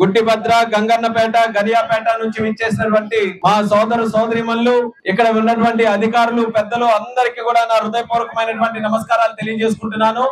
గుడ్డిభద్ర, గంగన్నపేట, గనియాపేట నుంచి విచ్చేసినటువంటి మా సోదరీమణులు, ఇక్కడ ఉన్నటువంటి అధికారులు, పెద్దలు అందరికీ కూడా నా హృదయపూర్వకమైనటువంటి నమస్కారాలు తెలియజేసుకుంటున్నాను.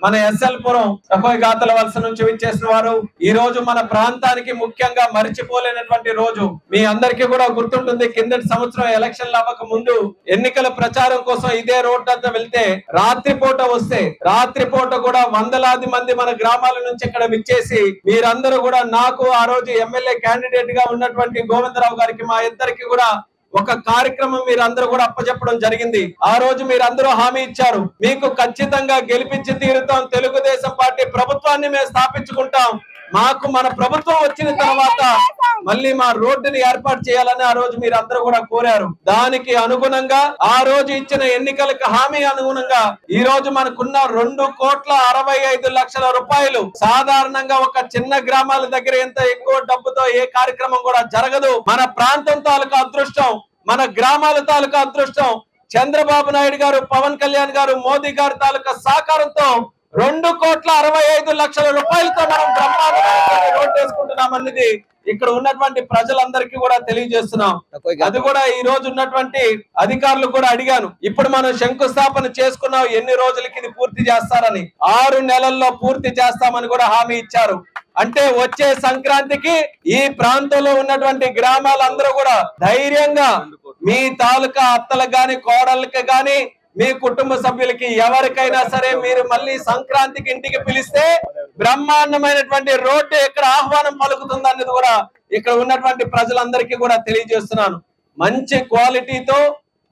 మన ఎస్ఎల్ పురం తక్కువ గాతల వలస నుంచి విచ్చేసిన వారు, ఈ రోజు మన ప్రాంతానికి ముఖ్యంగా మరిచిపోలేనటువంటి రోజు. మీ అందరికీ కూడా గుర్తుంటుంది, కిందటి సంవత్సరం ఎలక్షన్లు అవ్వక ముందు ఎన్నికల ప్రచారం కోసం ఇదే రోడ్డు అంతా వెళ్తే రాత్రిపూట వస్తే, రాత్రిపూట కూడా వందలాది మంది మన గ్రామాల నుంచి ఇక్కడ విచ్చేసి మీరందరూ కూడా నాకు ఆ రోజు ఎమ్మెల్యే క్యాండిడేట్ గా ఉన్నటువంటి గోవిందరావు గారికి, మా ఇద్దరికి కూడా ఒక కార్యక్రమం మీరందరూ కూడా అప్పచెప్పడం జరిగింది. ఆ రోజు మీరందరూ హామీ ఇచ్చారు, మీకు ఖచ్చితంగా గెలిపించి తీరుతాం, తెలుగుదేశం పార్టీ ప్రభుత్వాన్ని మేము స్థాపించుకుంటాం, మాకు మన ప్రభుత్వం వచ్చిన తర్వాత మళ్ళీ మా రోడ్డుని ఏర్పాటు చేయాలని ఆ రోజు మీరు అందరూ కూడా కోరారు. దానికి అనుగుణంగా ఆ రోజు ఇచ్చిన ఎన్నికలకు హామీ అనుగుణంగా ఈ రోజు మనకున్న 2,65,00,000 రూపాయలు. సాధారణంగా ఒక చిన్న గ్రామాల దగ్గర ఎంత ఎక్కువ డబ్బుతో ఏ కార్యక్రమం కూడా జరగదు. మన ప్రాంతం తాలూకా అదృష్టం, మన గ్రామాల తాలూకా అదృష్టం, చంద్రబాబు నాయుడు గారు, పవన్ కళ్యాణ్ గారు, మోదీ గారి తాలూకా సహకారంతో 2,65,00,000 రూపాయలతో మనం బ్రహ్మాండమైన రోడ్డు వేసుకుంటున్నామన్నది ఇక్కడ ఉన్నటువంటి ప్రజలందరికీ కూడా తెలియజేస్తున్నాం. అది కూడా ఈ రోజు ఉన్నటువంటి అధికారులు కూడా అడిగాను, ఇప్పుడు మనం శంకుస్థాపన చేసుకున్నాం, ఎన్ని రోజులకి ఇది పూర్తి చేస్తారని. 6 నెలల్లో పూర్తి చేస్తామని కూడా హామీ ఇచ్చారు. అంటే వచ్చే సంక్రాంతికి ఈ ప్రాంతంలో ఉన్నటువంటి గ్రామాలందరూ కూడా ధైర్యంగా మీ తాలూకా అత్తలకు గాని, కోడళ్ళకి గాని, మీ కుటుంబ సభ్యులకి ఎవరికైనా సరే మీరు మళ్ళీ సంక్రాంతికి ఇంటికి పిలిస్తే బ్రహ్మాండమైనటువంటి రోడ్డు ఇక్కడ ఆహ్వానం పలుకుతుంది అన్నది కూడా ఇక్కడ ఉన్నటువంటి ప్రజలందరికీ కూడా తెలియజేస్తున్నాను. మంచి క్వాలిటీతో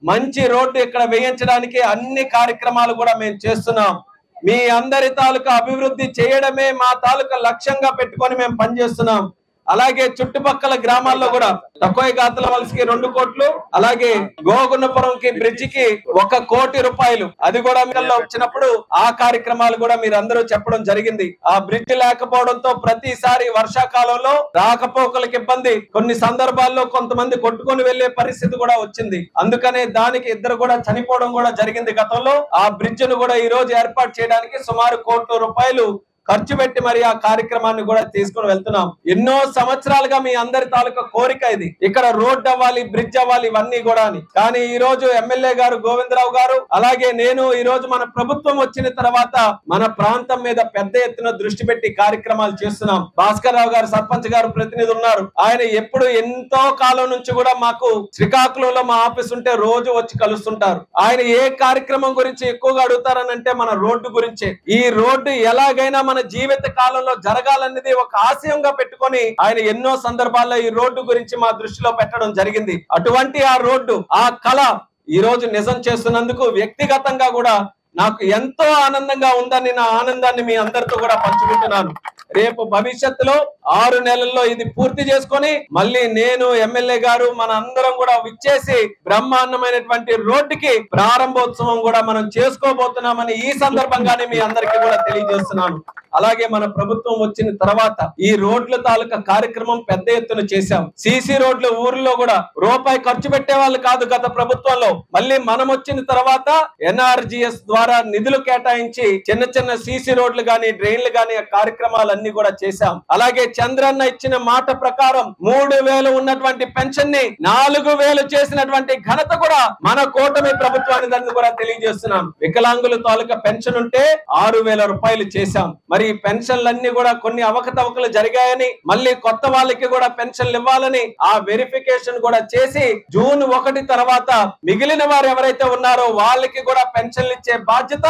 మంచి రోడ్డు ఇక్కడ వేయించడానికి అన్ని కార్యక్రమాలు కూడా మేము చేస్తున్నాం. మీ అందరి తాలూకా అభివృద్ధి చేయడమే మా తాలూకా లక్ష్యంగా పెట్టుకొని మేము పనిచేస్తున్నాం. అలాగే చుట్టుపక్కల గ్రామాల్లో కూడా తక్కువ గాతల వలసకి 2 కోట్లు, అలాగే గోగున్నపురంకి బ్రిడ్జికి 1 కోటి రూపాయలు, అది కూడా మీలో వచ్చినప్పుడు ఆ కార్యక్రమాలు కూడా మీరు అందరూ చెప్పడం జరిగింది. ఆ బ్రిడ్జ్ లేకపోవడంతో ప్రతిసారి వర్షాకాలంలో రాకపోకలకు ఇబ్బంది, కొన్ని సందర్భాల్లో కొంతమంది కొట్టుకొని వెళ్లే పరిస్థితి కూడా వచ్చింది. అందుకనే దానికి 2 కూడా చనిపోవడం కూడా జరిగింది గతంలో. ఆ బ్రిడ్జ్ ను కూడా ఈ రోజు ఏర్పాటు చేయడానికి సుమారు 1 కోటి రూపాయలు ఖర్చు పెట్టి మరి ఆ కార్యక్రమాన్ని కూడా తీసుకుని వెళ్తున్నాం. ఎన్నో సంవత్సరాలుగా మీ అందరి తాలూకా కోరిక ఇది, ఇక్కడ రోడ్ అవ్వాలి, బ్రిడ్జ్ అవ్వాలి, ఇవన్నీ కూడా. కానీ ఈ రోజు ఎమ్మెల్యే గారు గోవిందరావు గారు, అలాగే నేను ఈ రోజు మన ప్రభుత్వం వచ్చిన తర్వాత మన ప్రాంతం మీద పెద్ద ఎత్తున దృష్టి పెట్టి కార్యక్రమాలు చేస్తున్నాం. భాస్కర్ రావు గారు సర్పంచ్ గారు ప్రతినిధి ఉన్నారు, ఆయన ఎప్పుడు ఎంతో కాలం నుంచి కూడా మాకు శ్రీకాకుళంలో మా ఆఫీస్ ఉంటే రోజు వచ్చి కలుస్తుంటారు. ఆయన ఏ కార్యక్రమం గురించి ఎక్కువగా అడుగుతారనంటే మన రోడ్డు గురించే. ఈ రోడ్డు ఎలాగైనా మన జీవిత కాలంలో జరగాలన్నది ఒక ఆశయంగా పెట్టుకొని ఆయన ఎన్నో సందర్భాల్లో ఈ రోడ్డు గురించి మా దృష్టిలో పెట్టడం జరిగింది. అటువంటి ఆ రోడ్డు, ఆ కళ ఈ రోజు నిజం చేస్తున్నందుకు వ్యక్తిగతంగా కూడా నాకు ఎంతో ఆనందంగా ఉందని నా ఆనందాన్ని మీ అందరితో కూడా పంచుకుంటున్నాను. రేపు భవిష్యత్తులో 6 నెలల్లో ఇది పూర్తి చేసుకొని మళ్ళీ నేను, ఎమ్మెల్యే గారు, మన అందరం కూడా విచ్చేసి బ్రహ్మాండమైనటువంటి రోడ్డుకి ప్రారంభోత్సవం కూడా మనం చేసుకోబోతున్నామని ఈ సందర్భంగానే మీ అందరికీ కూడా తెలియజేస్తున్నాను. అలాగే మన ప్రభుత్వం వచ్చిన తర్వాత ఈ రోడ్ల తాలూకా కార్యక్రమం పెద్ద ఎత్తున చేశాం. సీసీ రోడ్లు ఊర్లో కూడా రూపాయి ఖర్చు పెట్టే వాళ్ళు కాదు గత ప్రభుత్వంలో. మళ్ళీ మనం వచ్చిన తర్వాత ఎన్ఆర్జీఎస్ ద్వారా నిధులు కేటాయించి చిన్న చిన్న సీసీ రోడ్లు గాని, డ్రైన్లు గాని కార్యక్రమాలన్నీ కూడా చేశాం. అలాగే చంద్రన్న ఇచ్చిన మాట ప్రకారం 3,000 ఉన్నటువంటి పెన్షన్ ని 4,000 చేసినటువంటి ఘనత కూడా మన కూటమి ప్రభుత్వాన్ని కూడా తెలియజేస్తున్నాం. వికలాంగుల తాలూకా పెన్షన్ ఉంటే 6,000 రూపాయలు చేశాం. మరి పెన్షన్లన్నీ కూడా కొన్ని అవకతవకలు జరిగాయని, మళ్ళీ కొత్త వాళ్ళకి కూడా పెన్షన్లు ఇవ్వాలని ఆ వెరిఫికేషన్ కూడా చేసి జూన్ 1 తర్వాత మిగిలిన వారు ఎవరైతే ఉన్నారో వాళ్ళకి కూడా పెన్షన్లు ఇచ్చే బాధ్యత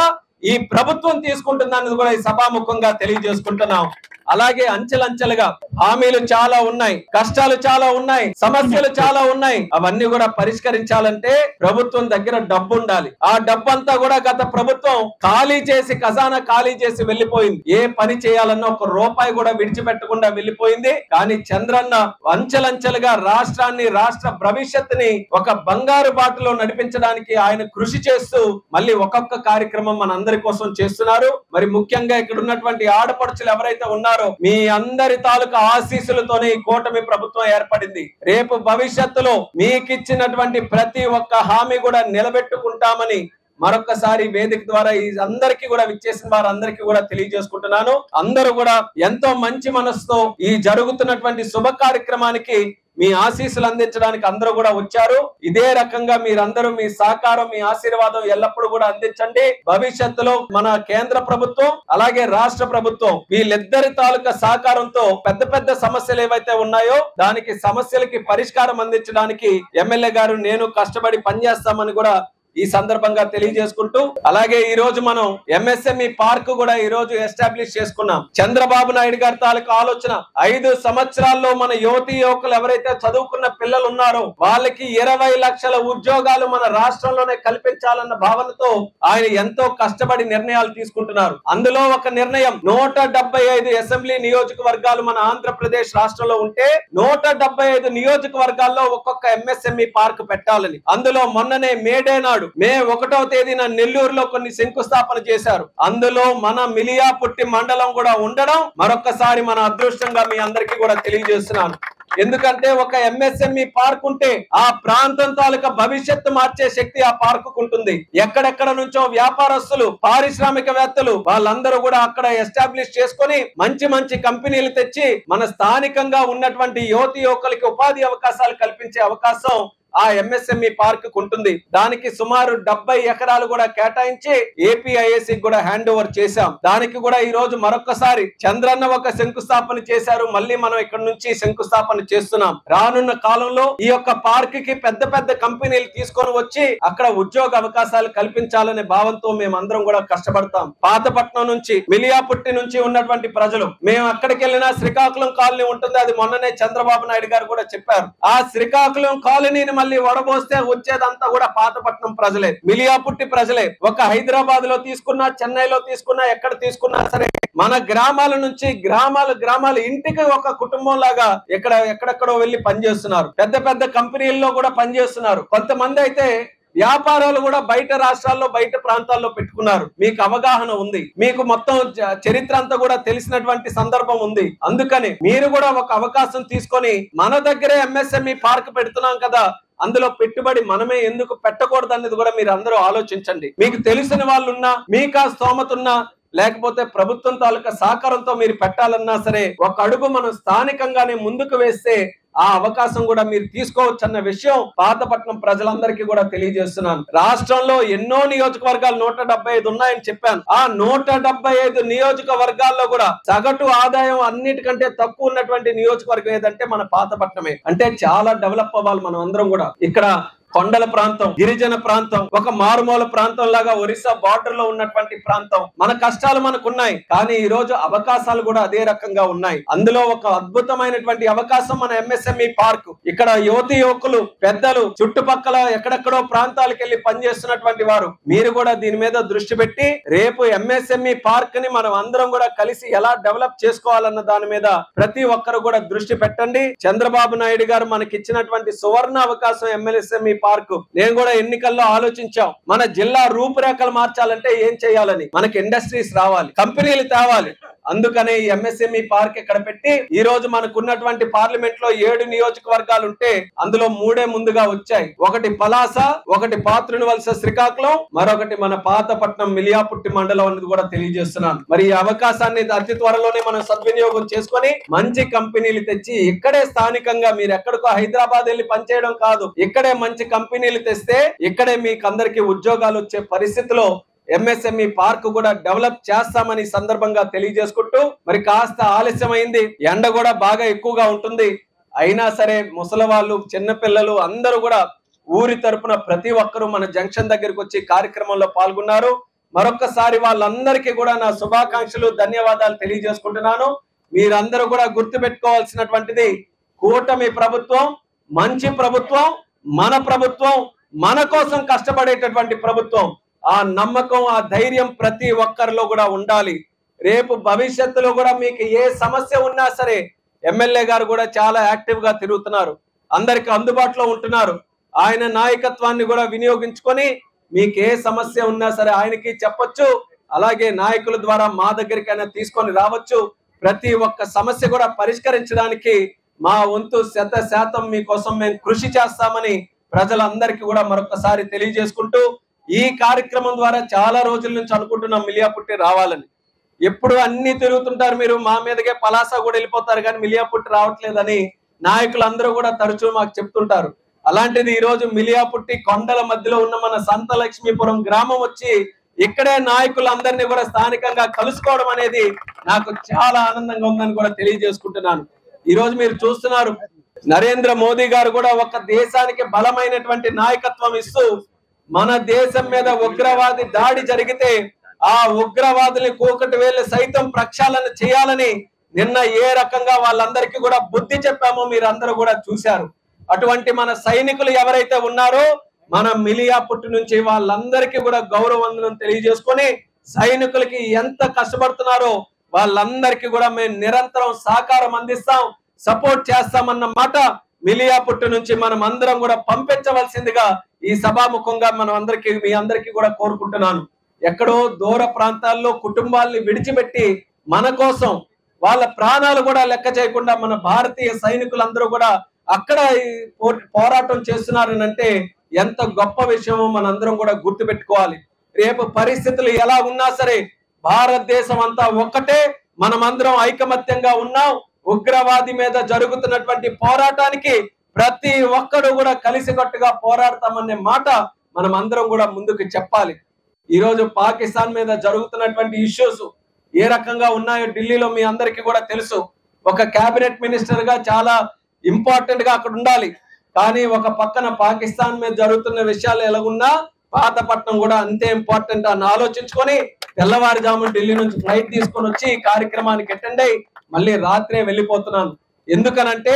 ఈ ప్రభుత్వం తీసుకుంటుందన్నది కూడా ఈ సభాముఖంగా తెలియజేసుకుంటున్నాం. అలాగే అంచెలంచెలుగా హామీలు చాలా ఉన్నాయి, కష్టాలు చాలా ఉన్నాయి, సమస్యలు చాలా ఉన్నాయి. అవన్నీ కూడా పరిష్కరించాలంటే ప్రభుత్వం దగ్గర డబ్బు ఉండాలి. ఆ డబ్బు అంతా కూడా గత ప్రభుత్వం ఖాళీ చేసి, ఖజానా ఖాళీ చేసి వెళ్లిపోయింది. ఏ పని చేయాలన్నా 1 రూపాయి కూడా విడిచిపెట్టకుండా వెళ్లిపోయింది. కానీ చంద్రన్న అంచెలంచెలుగా రాష్ట్రాన్ని, రాష్ట్ర భవిష్యత్తుని ఒక బంగారు బాటలో నడిపించడానికి ఆయన కృషి చేస్తూ మళ్ళీ ఒక్కొక్క కార్యక్రమం మన అందరి కోసం చేస్తున్నారు. మరి ముఖ్యంగా ఇక్కడ ఉన్నటువంటి ఆడపడుచులు ఎవరైతే ఉన్నారో మీ అందరి తాలూకా ఆశీస్సులతోనే ఈ కూటమి ప్రభుత్వం ఏర్పడింది. రేపు భవిష్యత్తులో మీకు ఇచ్చినటువంటి ప్రతి ఒక్క హామీ కూడా నిలబెట్టుకుంటామని మరొకసారి వేదిక ద్వారా ఈ అందరికీ కూడా విచ్చేసిన వారందరికీ కూడా తెలియజేసుకుంటున్నాను. అందరూ కూడా ఎంతో మంచి మనసుతో ఈ జరుగుతున్నటువంటి శుభ కార్యక్రమానికి మీ ఆశీస్సులు అందించడానికి అందరూ కూడా వచ్చారు. ఇదే రకంగా మీరందరూ మీ సహకారం, మీ ఆశీర్వాదం ఎల్లప్పుడూ కూడా అందించండి. భవిష్యత్తులో మన కేంద్ర ప్రభుత్వం అలాగే రాష్ట్ర ప్రభుత్వం వీళ్ళిద్దరి తాలూకా సహకారంతో పెద్ద పెద్ద సమస్యలు ఏవైతే ఉన్నాయో దానికి సమస్యలకి పరిష్కారం అందించడానికి ఎమ్మెల్యే గారు నేను కష్టపడి పనిచేస్తామని కూడా ఈ సందర్భంగా తెలియజేసుకుంటూ, అలాగే ఈ రోజు మనం ఎంఎస్ఎంఈ పార్క్ కూడా ఈ రోజు ఎస్టాబ్లిష్ చేసుకున్నాం. చంద్రబాబు నాయుడు గారి తాలూకు ఆలోచన 5 సంవత్సరాల్లో మన యువతీ యువకులు ఎవరైతే చదువుకున్న పిల్లలు ఉన్నారో వాళ్ళకి 20 లక్షల ఉద్యోగాలు మన రాష్ట్రంలోనే కల్పించాలన్న భావనతో ఆయన ఎంతో కష్టపడి నిర్ణయాలు తీసుకుంటున్నారు. అందులో ఒక నిర్ణయం 175 అసెంబ్లీ నియోజకవర్గాలు మన ఆంధ్రప్రదేశ్ రాష్ట్రంలో ఉంటే 175 నియోజకవర్గాల్లో ఒక్కొక్క ఎంఎస్ఎంఈ పార్క్ పెట్టాలని. అందులో మొన్ననే మేడే నాడు మే 1వ తేదీన నెల్లూరులో కొన్ని శంకుస్థాపన చేశారు. అందులో మన మిలియాపుట్టి మండలం కూడా ఉండడం మరొకసారి మన అదృష్టంగా మీ అందరికీ కూడా తెలియజేస్తున్నాను. ఎందుకంటే ఒక ఎంఎస్ఎంఈ పార్క్ ఉంటే ఆ ప్రాంతం తాలూకా భవిష్యత్తు మార్చే శక్తి ఆ పార్కు ఉంటుంది. ఎక్కడెక్కడ నుంచో వ్యాపారస్తులు, పారిశ్రామికవేత్తలు వాళ్ళందరూ కూడా అక్కడ ఎస్టాబ్లిష్ చేసుకొని మంచి మంచి కంపెనీలు తెచ్చి మన స్థానికంగా ఉన్నటువంటి యువతి యువకులకి ఉపాధి అవకాశాలు కల్పించే అవకాశం ఆ ఎంఎస్ఎంఈ పార్క్ ఉంటుంది. దానికి సుమారు 70 ఎకరాలు కూడా కేటాయించి ఏపీఐఏసీ కూడా హ్యాండ్ ఓవర్ చేశాం. దానికి కూడా ఈ రోజు మరొకసారి చంద్రన్న ఒక శంకుస్థాపన చేశారు. మళ్ళీ మనం ఇక్కడ నుంచి శంకుస్థాపన చేస్తున్నాం. రానున్న కాలంలో ఈ యొక్క పార్క్ కి పెద్ద పెద్ద కంపెనీలు తీసుకొని వచ్చి అక్కడ ఉద్యోగ అవకాశాలు కల్పించాలనే భావంతో మేమందరం కూడా కష్టపడతాం. పాతపట్నం నుంచి, మిలియాపుట్టి నుంచి ఉన్నటువంటి ప్రజలు మేము అక్కడికి వెళ్ళినా శ్రీకాకుళం కాలనీ ఉంటుంది. అది మొన్ననే చంద్రబాబు నాయుడు గారు కూడా చెప్పారు. ఆ శ్రీకాకుళం కాలనీని మళ్ళీ వడబోస్తే వచ్చేదంతా కూడా పాతపట్నం ప్రజలే, మిలియాపుట్టి ప్రజలే. ఒక హైదరాబాద్ లో తీసుకున్నా, చెన్నైలో తీసుకున్నా, ఎక్కడ తీసుకున్నా సరే మన గ్రామాల నుంచి గ్రామాలు ఇంటికి ఒక కుటుంబం లాగా ఎక్కడెక్కడో వెళ్లి పనిచేస్తున్నారు. పెద్ద పెద్ద కంపెనీల్లో కూడా పనిచేస్తున్నారు. కొంతమంది అయితే వ్యాపారాలు కూడా బయట రాష్ట్రాల్లో, బయట ప్రాంతాల్లో పెట్టుకున్నారు. మీకు అవగాహన ఉంది, మీకు మొత్తం చరిత్ర అంతా కూడా తెలిసినటువంటి సందర్భం ఉంది. అందుకని మీరు కూడా ఒక అవకాశం తీసుకొని మన దగ్గరే ఎంఎస్ఎంఈ పార్క్ పెడుతున్నాం కదా, అందులో పెట్టుబడి మనమే ఎందుకు పెట్టకూడదు అనేది కూడా మీరు అందరూ ఆలోచించండి. మీకు తెలిసిన వాళ్ళున్నా, మీకు ఆ స్తోమత ఉన్నా, లేకపోతే ప్రభుత్వం తాలూకా సహకారంతో మీరు పెట్టాలన్నా సరే ఒక అడుగు మనం స్థానికంగానే ముందుకు వేస్తే ఆ అవకాశం కూడా మీరు తీసుకోవచ్చు అన్న విషయం పాతపట్నం ప్రజలందరికీ కూడా తెలియజేస్తున్నాను. రాష్ట్రంలో ఎన్నో నియోజకవర్గాలు 175 ఉన్నాయని చెప్పాను. ఆ 175 నియోజకవర్గాల్లో కూడా సగటు ఆదాయం అన్నిటికంటే తక్కువ ఉన్నటువంటి నియోజకవర్గం ఏదంటే మన పాతపట్నమే. అంటే చాలా డెవలప్ అవ్వాలి మనం అందరం కూడా. ఇక్కడ కొండల ప్రాంతం, గిరిజన ప్రాంతం, ఒక మారుమూల ప్రాంతం లాగా ఒరిస్సా బార్డర్ లో ఉన్నటువంటి ప్రాంతం. మన కష్టాలు మనకున్నాయి, కానీ ఈ రోజు అవకాశాలు కూడా అదే రకంగా ఉన్నాయి. అందులో ఒక అద్భుతమైనటువంటి అవకాశం మన ఎంఎస్ఎంఈ పార్క్. ఇక్కడ యువతి యువకులు, పెద్దలు, చుట్టుపక్కల ఎక్కడెక్కడో ప్రాంతాలకు వెళ్లి పనిచేస్తున్నటువంటి వారు, మీరు కూడా దీని మీద దృష్టి పెట్టి రేపు ఎంఎస్ఎంఈ పార్క్ ని మనం అందరం కూడా కలిసి ఎలా డెవలప్ చేసుకోవాలన్న దాని మీద ప్రతి ఒక్కరు కూడా దృష్టి పెట్టండి. చంద్రబాబు నాయుడు గారు మనకి ఇచ్చినటువంటి సువర్ణ అవకాశం ఎంఎస్ఎంఈ పార్క్. నేను కూడా ఎన్నికల్లో ఆలోచించాం, మన జిల్లా రూపురేఖలు మార్చాలంటే ఏం చేయాలని. మనకి ఇండస్ట్రీస్ రావాలి, కంపెనీలు తేవాలి. అందుకనే ఈ ఎంఎస్ఎంఈ పార్క్ ఇక్కడ పెట్టి ఈ రోజు మనకు ఉన్నటువంటి పార్లమెంట్ లో 7 నియోజకవర్గాలు ఉంటే అందులో 3 ముందుగా వచ్చాయి. ఒకటి పలాస, ఒకటి పాత్రుని వలస శ్రీకాకుళం, మరొకటి మన పాతపట్నం మిలియాపుట్టి మండలం అనేది కూడా తెలియజేస్తున్నాను. మరి ఈ అవకాశాన్ని అతి త్వరలోనే మనం సద్వినియోగం చేసుకొని మంచి కంపెనీలు తెచ్చి ఇక్కడే స్థానికంగా, మీరు ఎక్కడికో హైదరాబాద్ వెళ్ళి పనిచేయడం కాదు, ఇక్కడే మంచి కంపెనీలు తెస్తే ఇక్కడే మీకు అందరికీ ఉద్యోగాలు వచ్చే పరిస్థితిలో ఎంఎస్ఎంఈ పార్క్ కూడా డెవలప్ చేస్తామని సందర్భంగా తెలియజేసుకుంటూ, మరి కాస్త ఆలస్యమైంది, ఎండ కూడా బాగా ఎక్కువగా ఉంటుంది. అయినా సరే ముసలి వాళ్ళు, చిన్నపిల్లలు అందరూ కూడా ఊరి తరపున ప్రతి ఒక్కరూ మన జంక్షన్ దగ్గరికి వచ్చి కార్యక్రమంలో పాల్గొన్నారు. మరొకసారి వాళ్ళందరికీ కూడా నా శుభాకాంక్షలు, ధన్యవాదాలు తెలియజేసుకుంటున్నాను. మీరందరూ కూడా గుర్తు పెట్టుకోవాల్సినటువంటిది, కూటమి ప్రభుత్వం మంచి ప్రభుత్వం, మన ప్రభుత్వం, మన కోసం కష్టపడేటటువంటి ప్రభుత్వం. ఆ నమ్మకం, ఆ ధైర్యం ప్రతి ఒక్కరిలో కూడా ఉండాలి. రేపు భవిష్యత్తులో కూడా మీకు ఏ సమస్య ఉన్నా సరే ఎమ్మెల్యే గారు కూడా చాలా యాక్టివ్ గా తిరుగుతున్నారు, అందరికి అందుబాటులో ఉంటున్నారు. ఆయన నాయకత్వాన్ని కూడా వినియోగించుకొని మీకు ఏ సమస్య ఉన్నా సరే ఆయనకి చెప్పొచ్చు. అలాగే నాయకుల ద్వారా మా దగ్గరికైనా తీసుకొని రావచ్చు. ప్రతి ఒక్క సమస్య కూడా పరిష్కరించడానికి మా వంతు 100% మీకోసం మేము కృషి చేస్తామని ప్రజలందరికీ కూడా మరొకసారి తెలియజేసుకుంటూ, ఈ కార్యక్రమం ద్వారా చాలా రోజుల నుంచి అనుకుంటున్నాం మిలియాపుట్టి రావాలని. ఎప్పుడు అన్ని తిరుగుతుంటారు మీరు, మా మీదకే పలాస కూడా వెళ్ళిపోతారు కానీ మిలియాపుట్టి రావట్లేదని నాయకులందరూ కూడా తరచూ మాకు చెప్తుంటారు. అలాంటిది ఈ రోజు మిలియాపుట్టి కొండల మధ్యలో ఉన్న మన సంత లక్ష్మీపురం గ్రామం వచ్చి ఇక్కడే నాయకులందరినీ కూడా స్థానికంగా కలుసుకోవడం అనేది నాకు చాలా ఆనందంగా ఉందని కూడా తెలియజేసుకుంటున్నాను. ఈ రోజు మీరు చూస్తున్నారు, నరేంద్ర మోదీ గారు కూడా ఒక దేశానికి బలమైనటువంటి నాయకత్వం ఇస్తూ మన దేశం మీద ఉగ్రవాది దాడి జరిగితే ఆ ఉగ్రవాదుల్ని కూకటి వేలు సైతం ప్రక్షాళన చేయాలని నిన్న ఏ రకంగా వాళ్ళందరికీ కూడా బుద్ధి చెప్పామో మీరు అందరూ కూడా చూశారు. అటువంటి మన సైనికులు ఎవరైతే ఉన్నారో మన మిలియాపుట్టి నుంచి వాళ్ళందరికీ కూడా గౌరవవందనం తెలియజేసుకొని సైనికులకి ఎంత కష్టపడుతున్నారో వాళ్ళందరికీ కూడా మేము నిరంతరం సహకారం అందిస్తాం, సపోర్ట్ చేస్తామన్న మాట మిలియాపుట్టి నుంచి మనం అందరం కూడా పంపించవలసిందిగా ఈ సభాముఖంగా మనం అందరికీ మీ అందరికీ కూడా కోరుకుంటున్నాను. ఎక్కడో దూర ప్రాంతాల్లో కుటుంబాల్ని విడిచిపెట్టి మన కోసం వాళ్ళ ప్రాణాలు కూడా లెక్క చేయకుండా మన భారతీయ సైనికులందరూ కూడా అక్కడ పోరాటం చేస్తున్నారనంటే ఎంత గొప్ప విషయమో మనందరం కూడా గుర్తుపెట్టుకోవాలి. రేపు పరిస్థితులు ఎలా ఉన్నా సరే భారతదేశం అంతా ఒక్కటే, మనమందరం ఐకమత్యంగా ఉన్నాం. ఉగ్రవాది మీద జరుగుతున్నటువంటి పోరాటానికి ప్రతి ఒక్కరు కూడా కలిసికట్టుగా పోరాడతామనే మాట మనం అందరం కూడా ముందుకు చెప్పాలి. ఈ రోజు పాకిస్తాన్ మీద జరుగుతున్నటువంటి ఇష్యూస్ ఏ రకంగా ఉన్నాయో ఢిల్లీలో మీ అందరికీ కూడా తెలుసు. ఒక కేబినెట్ మినిస్టర్ గా చాలా ఇంపార్టెంట్ గా అక్కడ ఉండాలి, కానీ ఒక పక్కన పాకిస్తాన్ మీద జరుగుతున్న విషయాలు ఎలాగున్నా పాతపట్నం కూడా అంతే ఇంపార్టెంట్ అని ఆలోచించుకొని తెల్లవారుజామున ఢిల్లీ నుంచి ఫ్లైట్ తీసుకొని వచ్చి ఈ కార్యక్రమానికి అటెండ్ అయ్యి మళ్ళీ రాత్రే వెళ్ళిపోతున్నాను. ఎందుకనంటే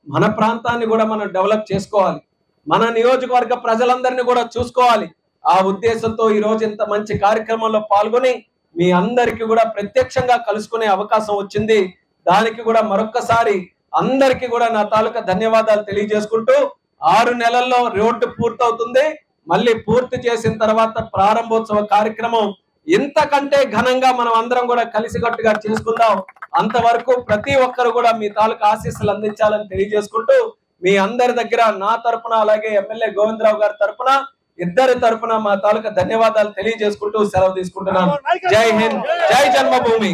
మన ప్రాంతాన్ని కూడా మనం డెవలప్ చేసుకోవాలి, మన నియోజకవర్గ ప్రజలందరినీ కూడా చూసుకోవాలి. ఆ ఉద్దేశంతో ఈ రోజు ఇంత మంచి కార్యక్రమంలో పాల్గొని మీ అందరికీ కూడా ప్రత్యక్షంగా కలుసుకునే అవకాశం వచ్చింది. దానికి కూడా మరొక్కసారి అందరికీ కూడా నా తాలూకా ధన్యవాదాలు తెలియజేసుకుంటూ 6 నెలల్లో రోడ్డు పూర్తవుతుంది. మళ్ళీ పూర్తి చేసిన తర్వాత ప్రారంభోత్సవ కార్యక్రమం ఇంతకంటే ఘనంగా మనం అందరం కూడా కలిసికట్టుగా చేసుకుందాం. అంతవరకు ప్రతి ఒక్కరు కూడా మీ తాలూకా ఆశీస్సులు అందించాలని తెలియజేసుకుంటూ మీ అందరి దగ్గర నా తరపున అలాగే ఎమ్మెల్యే గోవిందరావు గారి తరపున ఇద్దరి తరపున మా తాలూకా ధన్యవాదాలు తెలియజేసుకుంటూ సెలవు తీసుకుంటున్నాను. జై హింద్, జై జన్మభూమి.